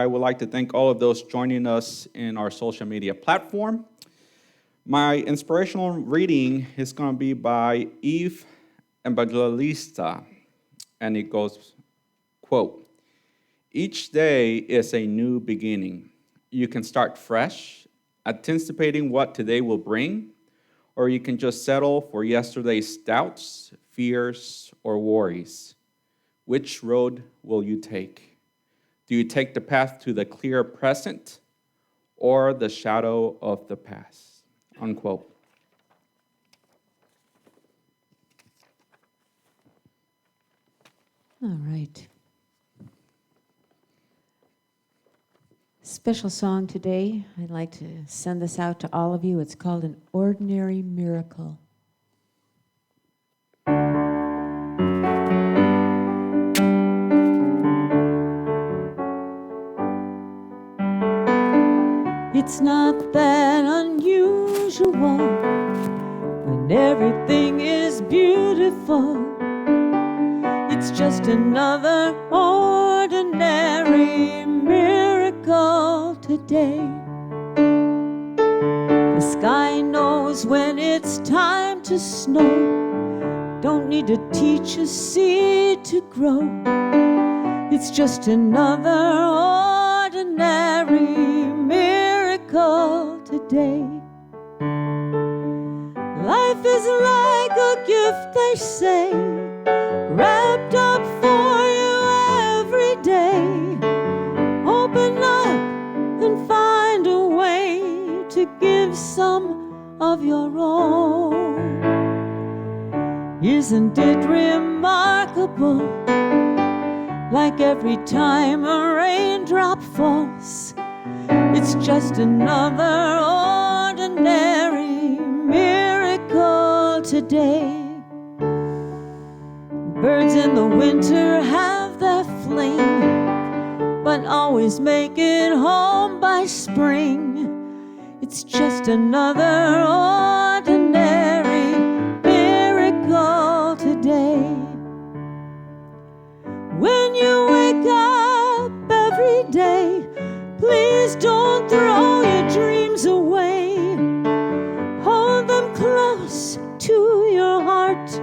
I would like to thank all of those joining us in our social media platform. My inspirational reading is going to be by Eve Evangelista, and it goes, quote, "Each day is a new beginning. You can start fresh, anticipating what today will bring, or you can just settle for yesterday's doubts, fears, or worries. Which road will you take? Do you take the path to the clear present or the shadow of the past?" Unquote. All right. Special song today. I'd like to send this out to all of you. It's called An Ordinary Miracle. It's not that unusual when everything is beautiful. It's just another ordinary miracle today. The sky knows when it's time to snow. Don't need to teach a seed to grow. It's just another ordinary miracle today. Life is like a gift, they say, wrapped up for you every day. Open up and find a way to give some of your own. Isn't it remarkable? Like every time a raindrop falls, it's just another ordinary miracle today. Birds in the winter have their fling, but always make it home by spring. It's just another ordinary miracle today. When you wake up every day, please don't throw your dreams away. Hold them close to your heart,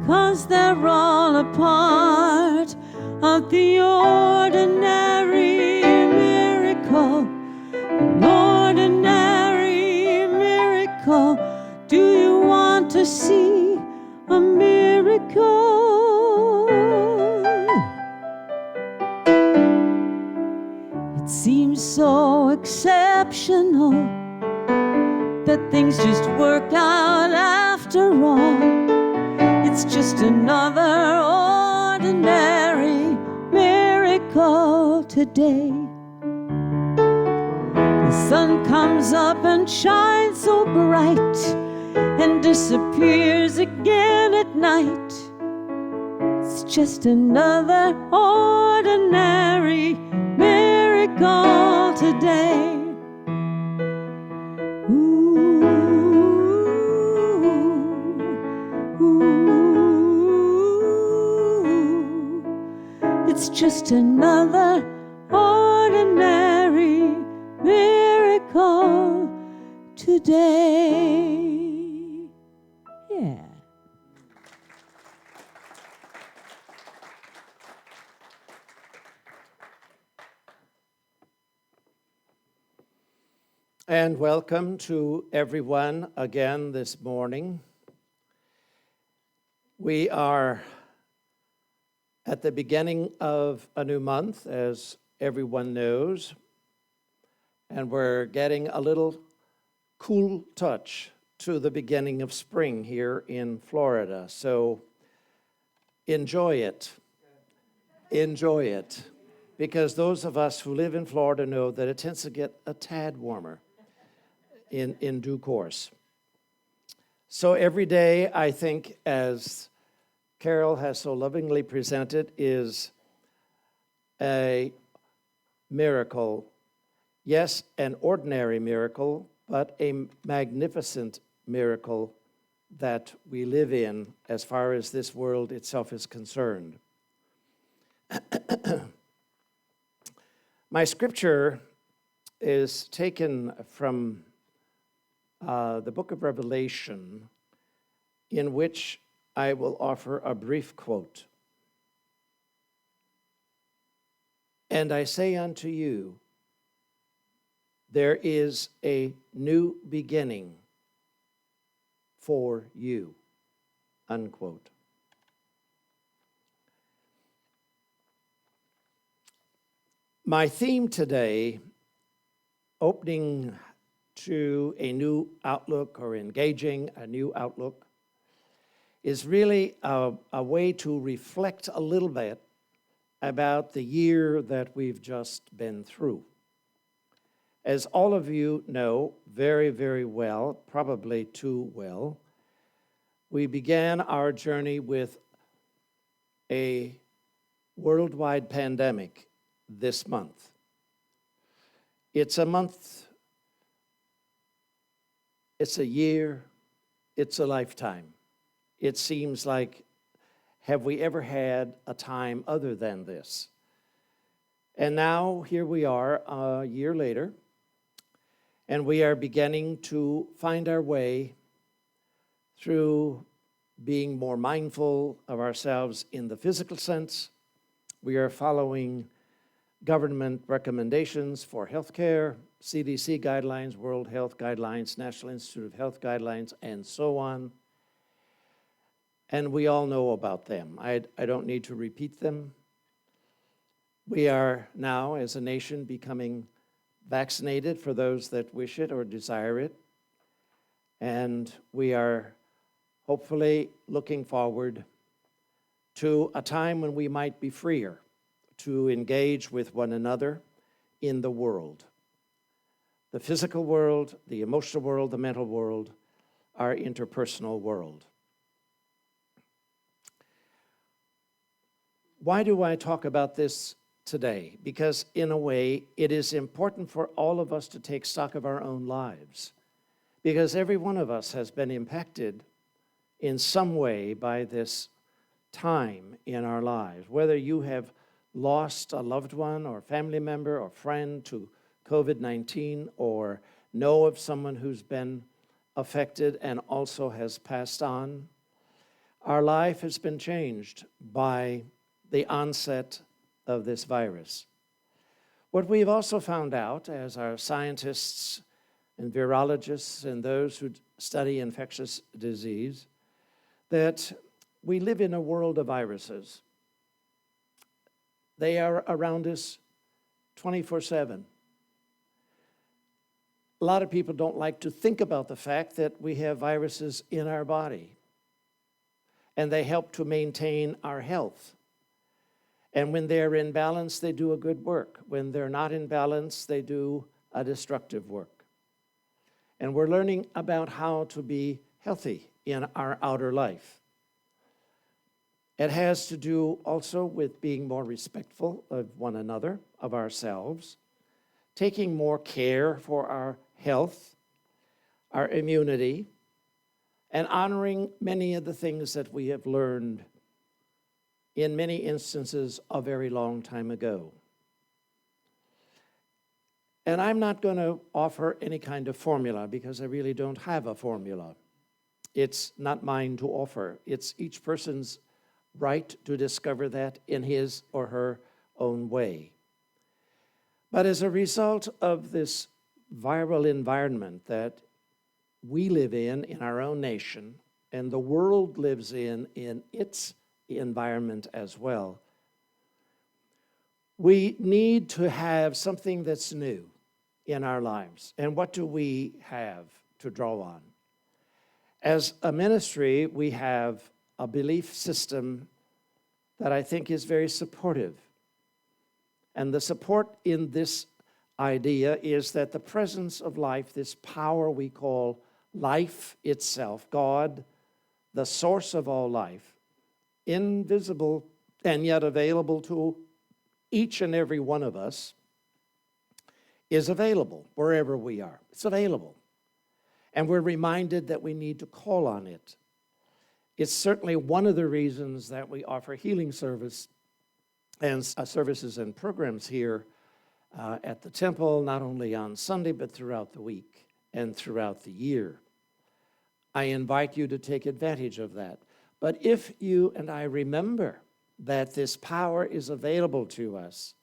'cause they're all a part of the ordinary miracle. An ordinary miracle. Do you want to see a miracle? It seems so exceptional that things just work out after all. It's just another ordinary miracle today. The sun comes up and shines so bright and disappears again at night. It's just another ordinary miracle today. It's just another ordinary miracle today. Yeah. And welcome to everyone again this morning. We are at the beginning of a new month, as everyone knows, and we're getting a little cool touch to the beginning of spring here in Florida. So enjoy it. Enjoy it. Because those of us who live in Florida know that it tends to get a tad warmer in due course. So every day, I think, as Carol has so lovingly presented, is a miracle. Yes, an ordinary miracle, but a magnificent miracle that we live in as far as this world itself is concerned. My scripture is taken from the book of Revelation, in which I will offer a brief quote. And I say unto you, there is a new beginning for you, unquote. My theme today, opening to a new outlook or engaging a new outlook, is really a way to reflect a little bit about the year that we've just been through. As all of you know very, very well, probably too well, we began our journey with a worldwide pandemic this month. It's a month, it's a year, it's a lifetime. It seems like, have we ever had a time other than this? And now here we are a year later, and we are beginning to find our way through being more mindful of ourselves in the physical sense. We are following government recommendations for healthcare, CDC guidelines, World Health Guidelines, National Institute of Health Guidelines, and so on. And we all know about them. I don't need to repeat them. We are now, as a nation, becoming vaccinated for those that wish it or desire it. And we are hopefully looking forward to a time when we might be freer to engage with one another in the world. The physical world, the emotional world, the mental world, our interpersonal world. Why do I talk about this today? Because in a way, it is important for all of us to take stock of our own lives. Because every one of us has been impacted in some way by this time in our lives. Whether you have lost a loved one or family member or friend to COVID-19, or know of someone who's been affected and also has passed on, our life has been changed by the onset of this virus. What we've also found out, as our scientists and virologists and those who study infectious disease, that we live in a world of viruses. They are around us 24/7. A lot of people don't like to think about the fact that we have viruses in our body, and they help to maintain our health. And when they're in balance, they do a good work. When they're not in balance, they do a destructive work. And we're learning about how to be healthy in our outer life. It has to do also with being more respectful of one another, of ourselves, taking more care for our health, our immunity, and honoring many of the things that we have learned in many instances a very long time ago. And I'm not going to offer any kind of formula because I really don't have a formula. It's not mine to offer. It's each person's right to discover that in his or her own way. But as a result of this viral environment that we live in our own nation, and the world lives in its environment as well, we need to have something that's new in our lives. And what do we have to draw on? As a ministry, we have a belief system that I think is very supportive. And the support in this idea is that the presence of life, this power we call life itself, God, the source of all life, invisible and yet available to each and every one of us, is available wherever we are. It's available. And we're reminded that we need to call on it. It's certainly one of the reasons that we offer healing service and services and programs here at the temple, not only on Sunday, but throughout the week and throughout the year. I invite you to take advantage of that. But if you and I remember that this power is available to us,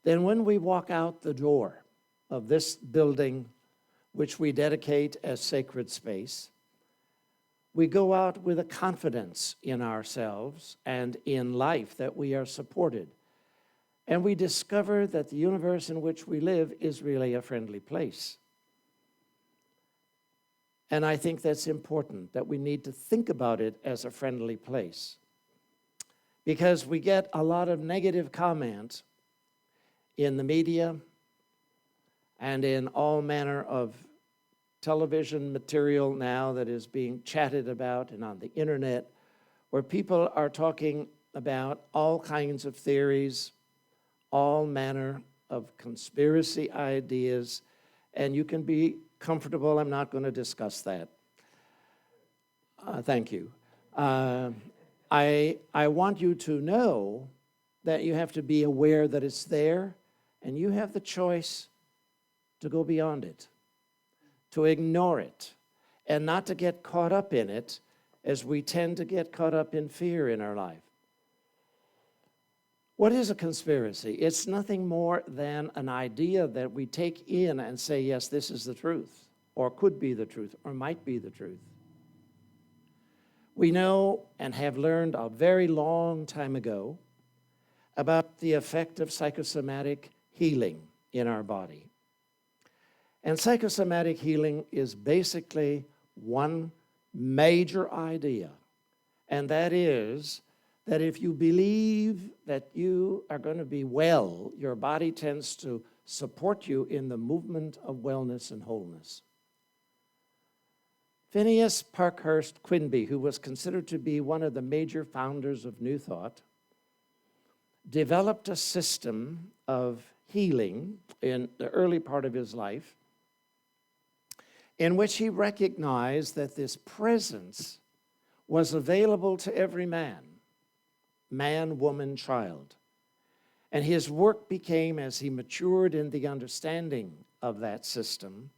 then when we walk out the door of this building, which we dedicate as sacred space, we go out with a confidence in ourselves and in life that we are supported. And we discover that the universe in which we live is really a friendly place. And I think that's important, that we need to think about it as a friendly place. Because we get a lot of negative comments in the media and in all manner of television material now that is being chatted about and on the internet, where people are talking about all kinds of theories, all manner of conspiracy ideas, and you can be comfortable. I'm not going to discuss that. Thank you. I want you to know that you have to be aware that it's there, and you have the choice to go beyond it, to ignore it, and not to get caught up in it as we tend to get caught up in fear in our life. What is a conspiracy? It's nothing more than an idea that we take in and say, yes, this is the truth, or could be the truth, or might be the truth. We know and have learned a very long time ago about the effect of psychosomatic healing in our body. And psychosomatic healing is basically one major idea, and that is that if you believe that you are going to be well, your body tends to support you in the movement of wellness and wholeness. Phineas Parkhurst Quimby, who was considered to be one of the major founders of New Thought, developed a system of healing in the early part of his life in which he recognized that this presence was available to every man, woman, child. And his work became, as he matured in the understanding of that system,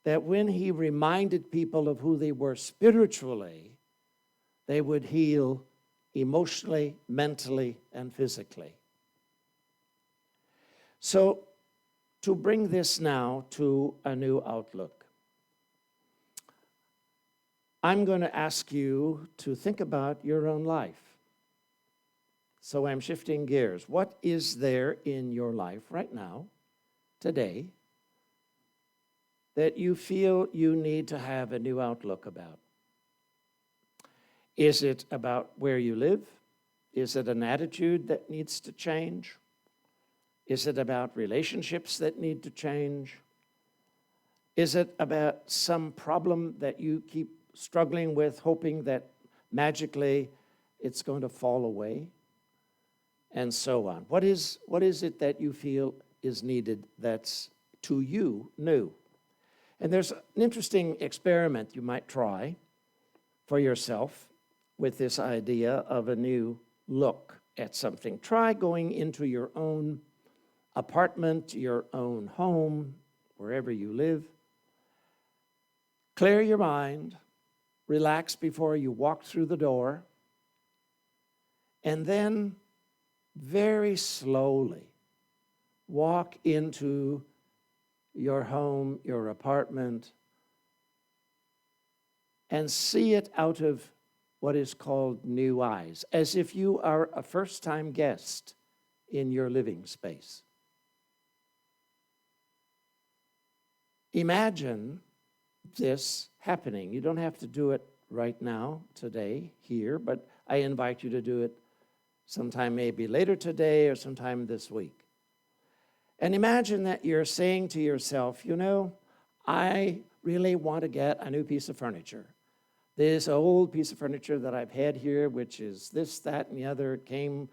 that when he reminded people of who they were spiritually, they would heal emotionally, mentally, and physically. So, to bring this now to a new outlook, I'm going to ask you to think about your own life. So I'm shifting gears. What is there in your life right now, today, that you feel you need to have a new outlook about? Is it about where you live? Is it an attitude that needs to change? Is it about relationships that need to change? Is it about some problem that you keep struggling with, hoping that magically it's going to fall away? And so on. What is it that you feel is needed that's to you new? And there's an interesting experiment you might try for yourself with this idea of a new look at something. Try going into your own apartment, your own home, wherever you live. Clear your mind, relax before you walk through the door, and then very slowly walk into your home, your apartment, and see it out of what is called new eyes, as if you are a first-time guest in your living space. Imagine this happening. You don't have to do it right now, today, here, but I invite you to do it sometime maybe later today or sometime this week. And imagine that you're saying to yourself, you know, I really want to get a new piece of furniture. This old piece of furniture that I've had here, which is this, that, and the other, came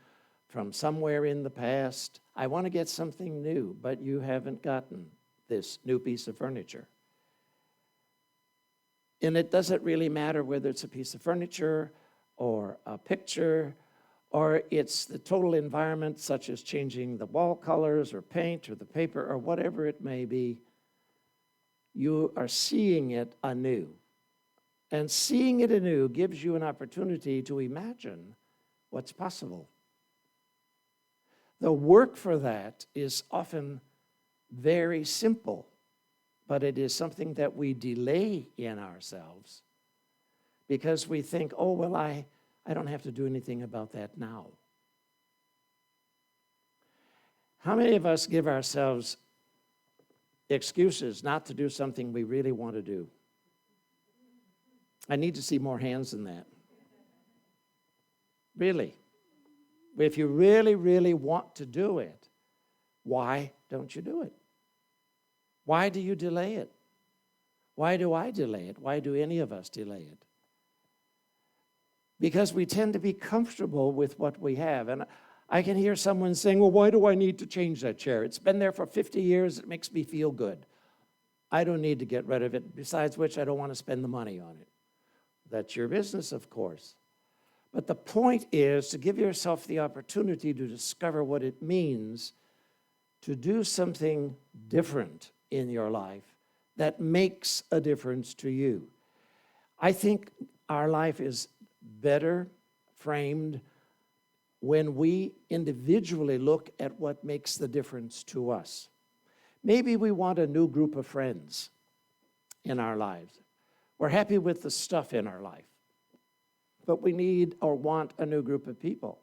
from somewhere in the past. I want to get something new, but you haven't gotten this new piece of furniture. And it doesn't really matter whether it's a piece of furniture or a picture or it's the total environment, such as changing the wall colors or paint or the paper or whatever it may be, you are seeing it anew. And seeing it anew gives you an opportunity to imagine what's possible. The work for that is often very simple, but it is something that we delay in ourselves because we think, oh, well, I don't have to do anything about that now. How many of us give ourselves excuses not to do something we really want to do? I need to see more hands than that. Really. If you really, really want to do it, why don't you do it? Why do you delay it? Why do I delay it? Why do any of us delay it? Because we tend to be comfortable with what we have. And I can hear someone saying, well, why do I need to change that chair? It's been there for 50 years. It makes me feel good. I don't need to get rid of it. Besides which, I don't want to spend the money on it. That's your business, of course. But the point is to give yourself the opportunity to discover what it means to do something different in your life that makes a difference to you. I think our life is better framed when we individually look at what makes the difference to us. Maybe we want a new group of friends in our lives. We're happy with the stuff in our life, but we need or want a new group of people.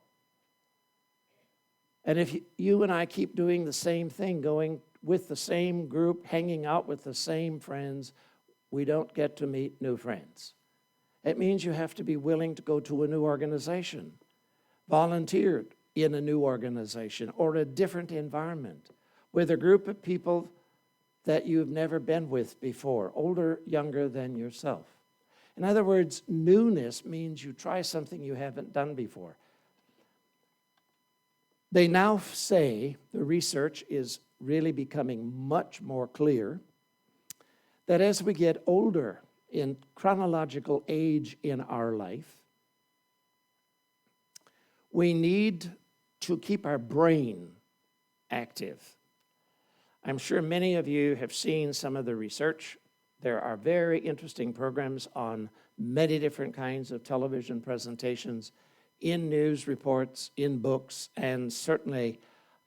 And if you and I keep doing the same thing, going with the same group, hanging out with the same friends, we don't get to meet new friends. It means you have to be willing to go to a new organization, volunteer in a new organization or a different environment with a group of people that you've never been with before, older, younger than yourself. In other words, newness means you try something you haven't done before. They now say, the research is really becoming much more clear, that as we get older in chronological age in our life, we need to keep our brain active. I'm sure many of you have seen some of the research. There are very interesting programs on many different kinds of television presentations, in news reports, in books, and certainly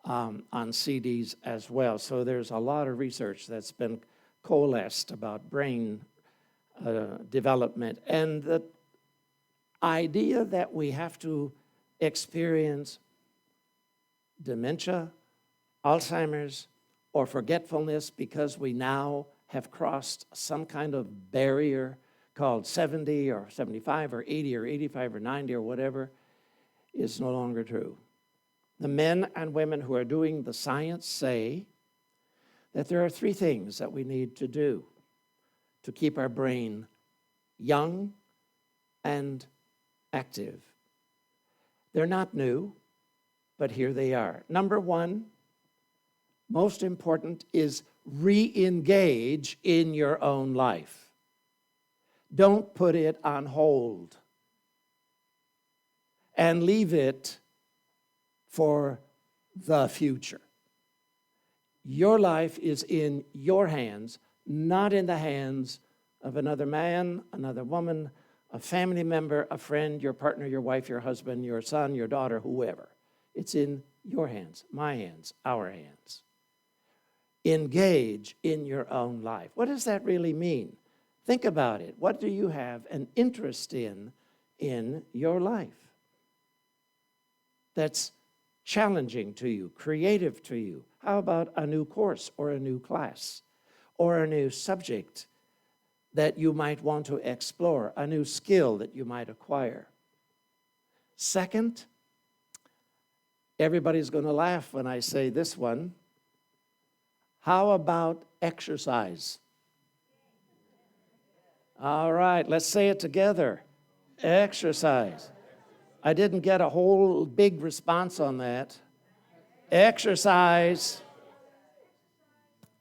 on CDs as well. So there's a lot of research that's been coalesced about brain development. And the idea that we have to experience dementia, Alzheimer's, or forgetfulness because we now have crossed some kind of barrier called 70 or 75 or 80 or 85 or 90 or whatever is no longer true. The men and women who are doing the science say that there are three things that we need to do to keep our brain young and active. They're not new, but here they are. Number one, most important, is re-engage in your own life. Don't put it on hold and leave it for the future. Your life is in your hands, not in the hands of another man, another woman, a family member, a friend, your partner, your wife, your husband, your son, your daughter, whoever. It's in your hands, my hands, our hands. Engage in your own life. What does that really mean? Think about it. What do you have an interest in your life that's challenging to you, creative to you? How about a new course or a new class or a new subject that you might want to explore, a new skill that you might acquire? Second, everybody's going to laugh when I say this one. How about exercise? All right, let's say it together. Exercise. I didn't get a whole big response on that. Exercise.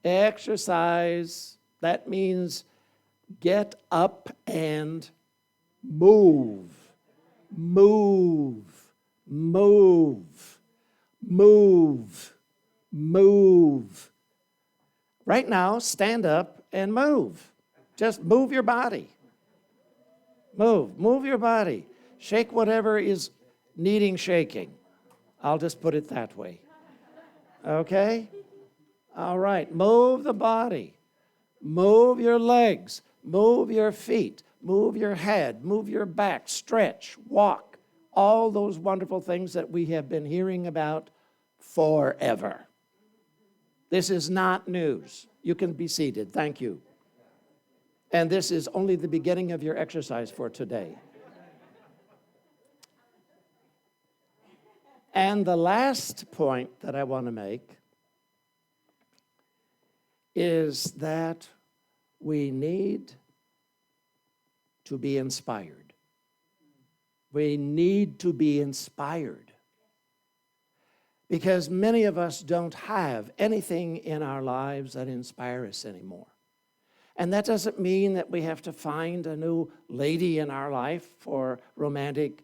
Exercise. That means get up and move. Move. Move, move, move. Right now, stand up and move. Just move your body. Move your body. Shake whatever is needing shaking. I'll just put it that way. Okay? All right, move the body. Move your legs. Move your feet. Move your head. Move your back. Stretch. Walk. All those wonderful things that we have been hearing about forever. This is not news. You can be seated. Thank you. And this is only the beginning of your exercise for today. And the last point that I want to make is that we need to be inspired. We need to be inspired. Because many of us don't have anything in our lives that inspire us anymore. And that doesn't mean that we have to find a new lady in our life for romantic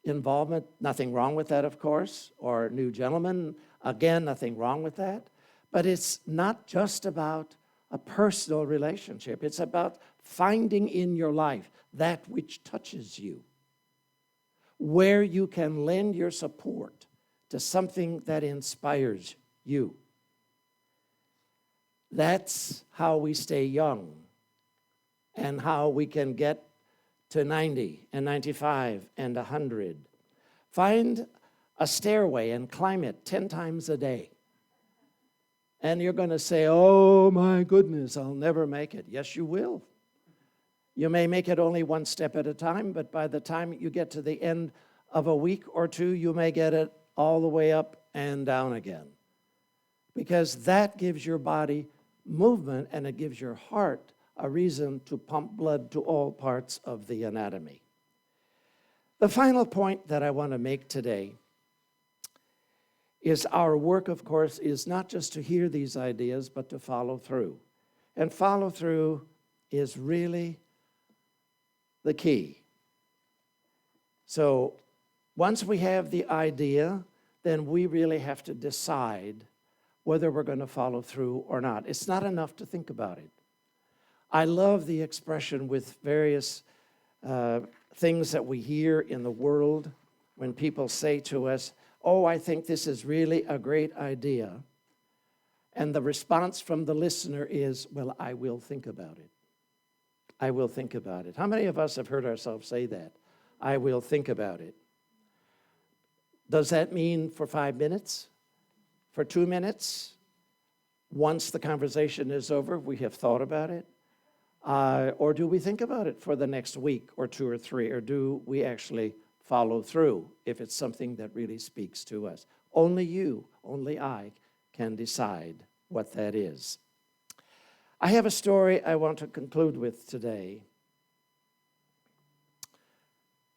involvement. Nothing wrong with that, of course. Or new gentleman. Again, nothing wrong with that. But it's not just about a personal relationship. It's about finding in your life that which touches you, where you can lend your support to something that inspires you. That's how we stay young and how we can get to 90 and 95 and 100. Find a stairway and climb it 10 times a day. And you're going to say, oh my goodness, I'll never make it. Yes, you will. You may make it only one step at a time, but by the time you get to the end of a week or two, you may get it all the way up and down again. Because that gives your body movement and it gives your heart a reason to pump blood to all parts of the anatomy. The final point that I want to make today is our work, of course, is not just to hear these ideas, but to follow through. And follow through is really the key. So once we have the idea, then we really have to decide whether we're going to follow through or not. It's not enough to think about it. I love the expression with various things that we hear in the world when people say to us, oh, I think this is really a great idea. And the response from the listener is, well, I will think about it. I will think about it. How many of us have heard ourselves say that? I will think about it. Does that mean for 5 minutes? For 2 minutes? Once the conversation is over, we have thought about it? Or do we think about it for the next week or 2 or 3? Or do we actually follow through if it's something that really speaks to us? Only you, only I can decide what that is. I have a story I want to conclude with today,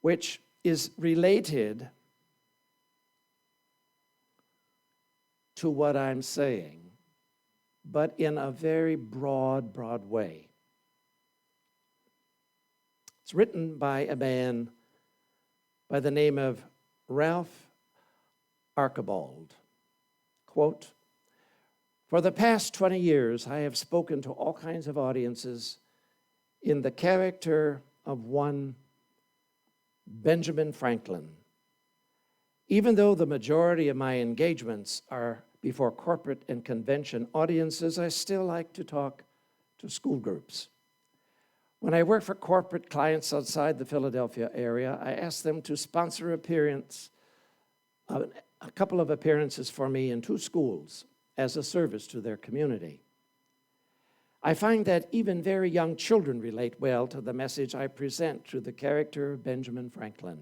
which is related to what I'm saying, but in a very broad way. It's written by a man by the name of Ralph Archibald. Quote, for the past 20 years, I have spoken to all kinds of audiences in the character of one Benjamin Franklin. Even though the majority of my engagements are before corporate and convention audiences, I still like to talk to school groups. When I work for corporate clients outside the Philadelphia area, I ask them to sponsor a couple of appearances for me in 2 schools as a service to their community. I find that even very young children relate well to the message I present through the character of Benjamin Franklin.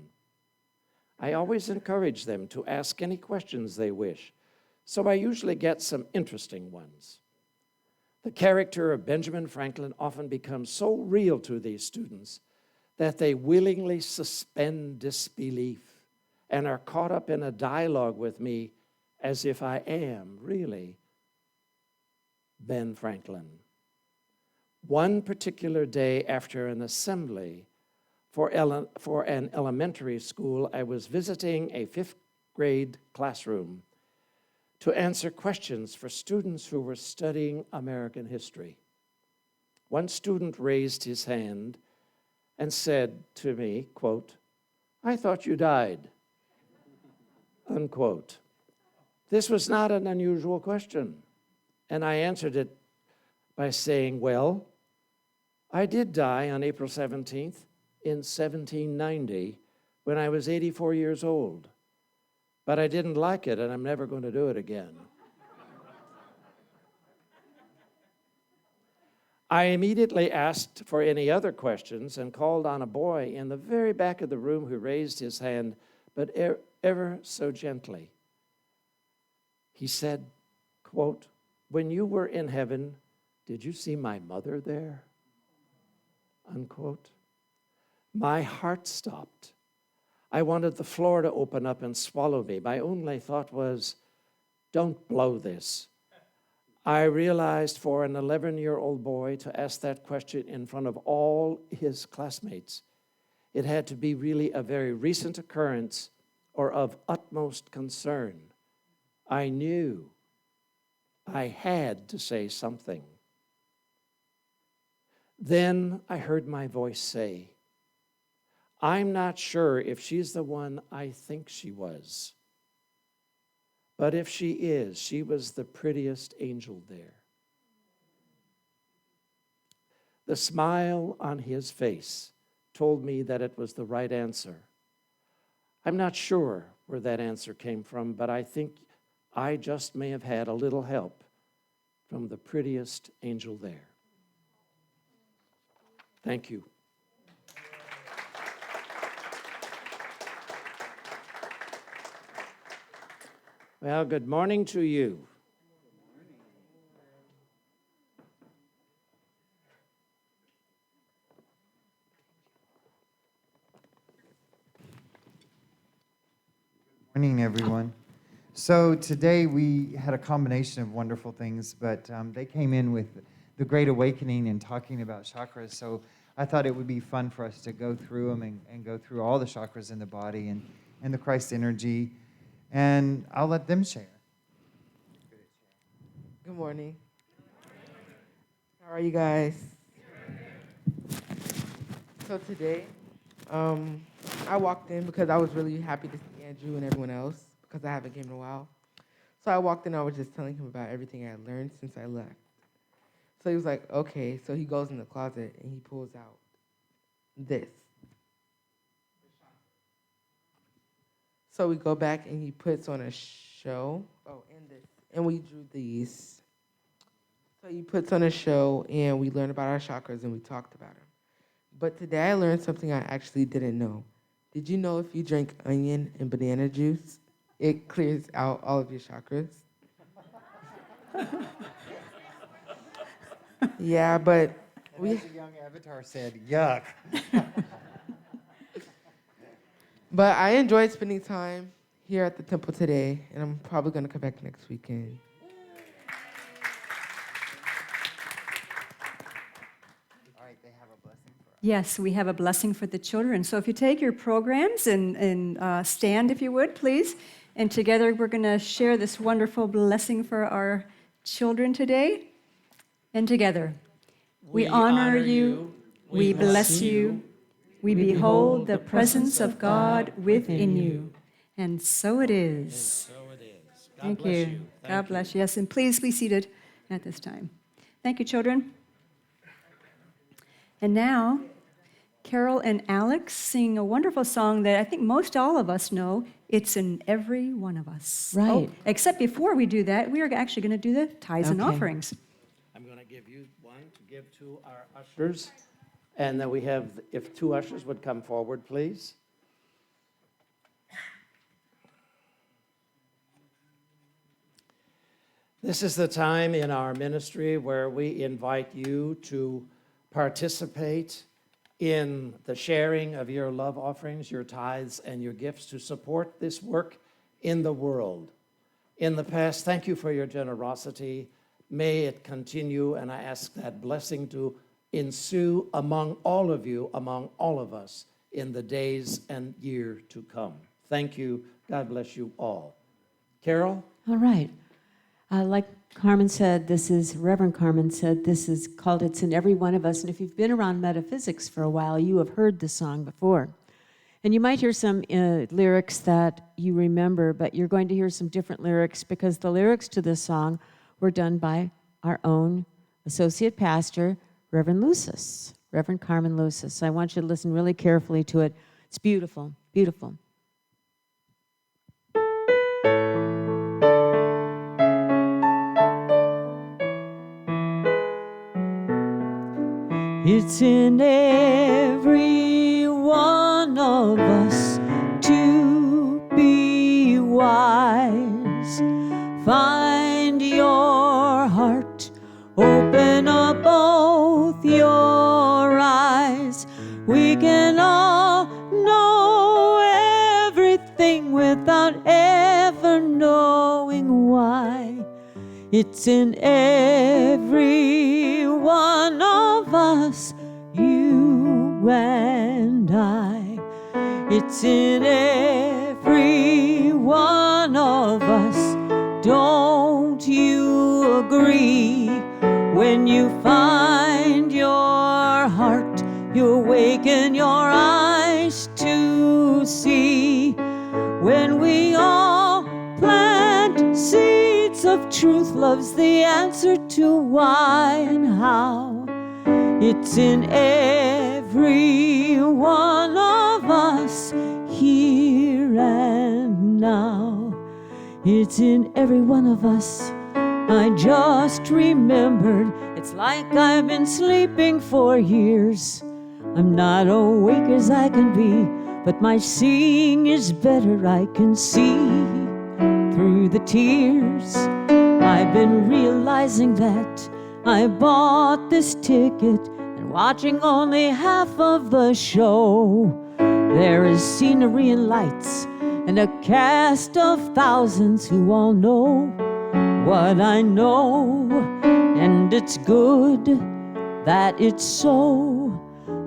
I always encourage them to ask any questions they wish, so I usually get some interesting ones. The character of Benjamin Franklin often becomes so real to these students that they willingly suspend disbelief and are caught up in a dialogue with me as if I am really Ben Franklin. One particular day after an assembly for an elementary school, I was visiting a 5th grade classroom to answer questions for students who were studying American history. One student raised his hand and said to me, quote, "I thought you died," unquote. This was not an unusual question, and I answered it by saying, well, I did die on April 17th in 1790 when I was 84 years old, but I didn't like it, and I'm never going to do it again. I immediately asked for any other questions and called on a boy in the very back of the room who raised his hand, but ever so gently. He said, quote, "When you were in heaven, did you see my mother there?" Unquote. My heart stopped. I wanted the floor to open up and swallow me. My only thought was, don't blow this. I realized for an 11-year-old boy to ask that question in front of all his classmates, it had to be really a very recent occurrence or of utmost concern. I knew I had to say something. Then I heard my voice say, I'm not sure if she's the one I think she was. But if she is, she was the prettiest angel there. The smile on his face told me that it was the right answer. I'm not sure where that answer came from, but I think I just may have had a little help from the prettiest angel there. Thank you. Well, good morning to you. Morning, everyone. So today we had a combination of wonderful things, but they came in with the Great Awakening and talking about chakras. So I thought it would be fun for us to go through them and go through all the chakras in the body and the Christ energy, and I'll let them share. Good morning. How are you guys? So today, I walked in because I was really happy to see Andrew and everyone else because I haven't came in a while. So I walked in, I was just telling him about everything I had learned since I left. So he was like, okay. So he goes in the closet and he pulls out this. So we go back and he puts on a show. Oh, and this. And we drew these. So he puts on a show and we learned about our chakras and we talked about them. But today I learned something I actually didn't know. Did you know if you drink onion and banana juice, it clears out all of your chakras? Yeah, but As the young avatar said, yuck. But I enjoyed spending time here at the temple today, and I'm probably going to come back next weekend. All right, they have a blessing for us. Yes, we have a blessing for the children. So if you take your programs and stand, if you would, please. And together we're going to share this wonderful blessing for our children today. And together, we honor you, we bless you, we behold the presence of God within you. And so it is. Thank you. God bless you. Yes, and please be seated at this time. Thank you, children. And now, Carol and Alex sing a wonderful song that I think most all of us know. It's in every one of us. Right. Oh, except before we do that, we are actually going to do the tithes and Okay. offerings. I'm going to give you one to give to our ushers. And then we have, if two ushers would come forward, please. This is the time in our ministry where we invite you to participate in the sharing of your love offerings, your tithes, and your gifts to support this work in the world. In the past, thank you for your generosity. May it continue, and I ask that blessing to ensue among all of you, among all of us, in the days and year to come. Thank you God bless you all. Carol? All right. Like Carmen said, Reverend Carmen said, this is called It's in Every One of Us. And if you've been around metaphysics for a while, you have heard the song before. And you might hear some lyrics that you remember, but you're going to hear some different lyrics because the lyrics to this song were done by our own associate pastor, Reverend Lucis, Reverend Carmen Lucis. So I want you to listen really carefully to it. It's beautiful, beautiful. It's in every one of us to be wise. Find your heart, open up both your eyes. We can all know everything without ever knowing why. It's in every one of us, you and I. It's in every one of us. Don't you agree? When you find your heart, you awaken your eyes to see. When we all plant seeds of truth, love's the answer to why and how. It's in every one of us, here and now. It's in every one of us. I just remembered, it's like I've been sleeping for years. I'm not awake as I can be, but my seeing is better. I can see through the tears. I've been realizing that I bought this ticket and watching only half of the show. There is scenery and lights and a cast of thousands who all know what I know, and it's good that it's so.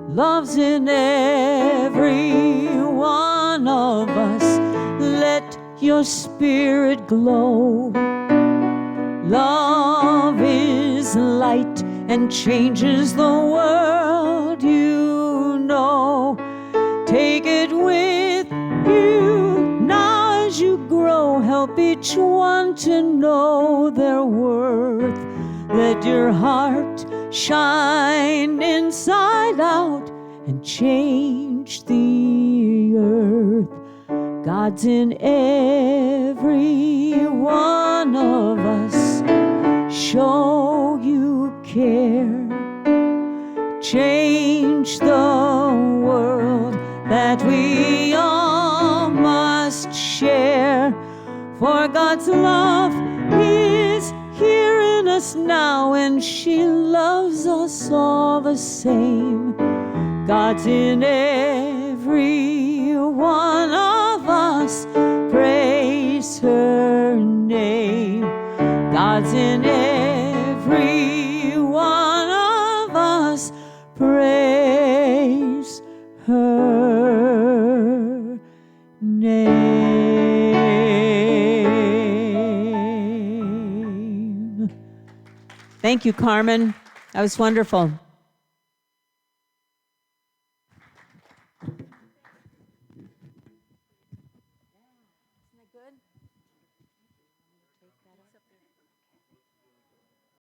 Love's in every one of us. Let your spirit glow. Love is light and changes the world, you know. Take it with you now as you grow. Help each one to know their worth. Let your heart shine inside out and change the earth. God's in every one of us. Show you care. Change the world that we all must share. For God's love is here in us now, and she loves us all the same. God's in every one of us. Praise her name. God's in every one of us. Praise her name. Thank you, Carmen. That was wonderful.